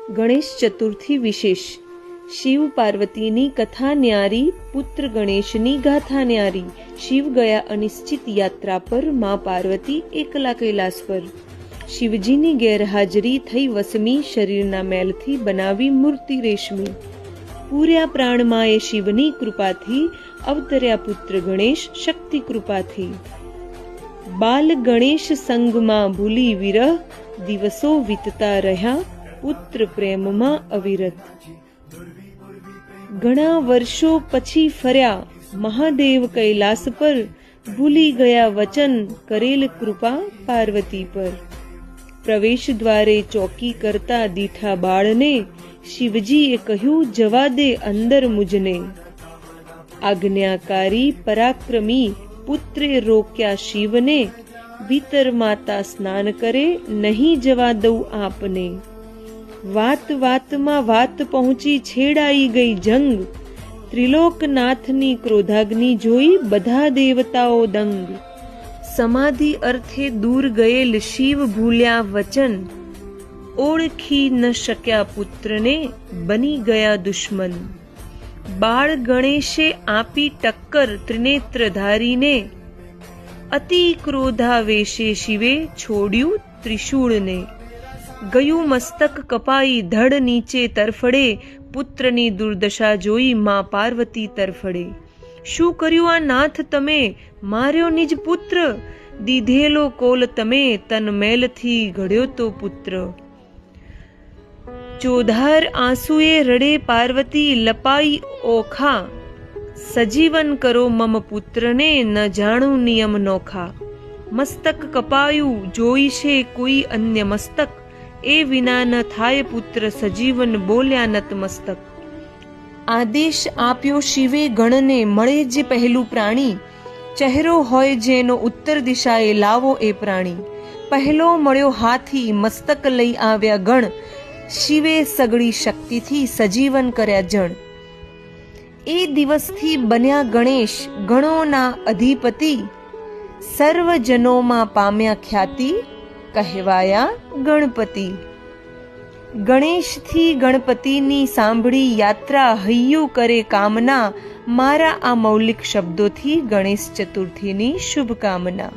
ગણેશ ચતુર્થી વિશેષ. શિવ પાર્વતીની કથા ન્યારી, પુત્ર ગણેશની ગાથા ન્યારી. શિવ ગયા અનિશ્ચિત યાત્રા પર, મા પાર્વતી એકલા કૈલાસ પર. શિવજીની ગેરહાજરી થઈ વસમી, શરીરના મેલથી બનાવી મૂર્તિ રેશમી. પૂર્યા પ્રાણમાએ શિવની કૃપાથી, અવતર્યા પુત્ર ગણેશ શક્તિ કૃપાથી. બાલ ગણેશ સંગમાં ભૂલી વિરહ, દિવસો વીતતા રહ્યા પુત્ર પ્રેમમાં અવિરત. ઘણા વર્ષો પછી ફર્યા મહાદેવ કૈલાસ પર, ભૂલી ગયા વચન કરેલ કૃપા પાર્વતી પર. પ્રવેશ દ્વારે ચોકી કરતા દીઠા બાળને, શિવજીએ કહ્યું જવા દે અંદર મુજને. આજ્ઞાકારી પરાક્રમી પુત્રે રોક્યા શિવને, ભીતર માતા સ્નાન કરે નહીં જવા દઉં આપને. વાત વાતમાં વાત પહોંચી છેડાઈ ગઈ જંગ, ત્રિલોકનાથની ક્રોધાગ્નિ જોઈ બધા દેવતાઓ દંગ. સમાધિ અર્થે દૂર ગયેલ શિવ ભૂલ્યા વચન, ઓળખી ન શક્યા પુત્રને બની ગયા દુશ્મન. બાળ ગણેશે આપી ટક્કર ત્રિનેત્રધારીને, અતિ ક્રોધાવેશે શિવે છોડ્યું ત્રિશૂળને. ગયું મસ્તક કપાઈ ધડ નીચે તરફડે, પુત્રની દુર્દશા જોઈ મા પાર્વતી તરફડે. શું કર્યું આ નાથ તમે, માર્યો નિજ પુત્ર, દીધેલો કોલ તમે તન મેલથી ઘડ્યો તો પુત્ર. ચોધાર આંસુએ રડે પાર્વતી લપાઈ ઓખા, સજીવન કરો મમ પુત્રને ન જાણું નિયમ નોખા. મસ્તક કપાયું જોઈશે કોઈ અન્ય મસ્તક, એ વિના ન થાય પુત્ર સજીવન બોલ્યા નતમસ્તક. આદેશ આપ્યો શિવે ગણને, મળે જે પહેલું પ્રાણી, ચહેરો હોય જેનો ઉત્તર દિશાએ લાવો એ પ્રાણી. પહેલો મળ્યો હાથી, મસ્તક લઈ આવ્યા ગણ, શિવે સગળી શક્તિથી સજીવન કર્યા જણ. એ દિવસથી બન્યા ગણેશ ગણોના અધિપતિ, સર્વજનોમાં પામ્યા ખ્યાતિ, કહેવાયા ગણપતિ. ગણેશથી ગણપતિની સાંભળી યાત્રા, હૈયું કરે કામના, મારા આ મૌલિક શબ્દોથી ગણેશ ચતુર્થીની શુભકામના.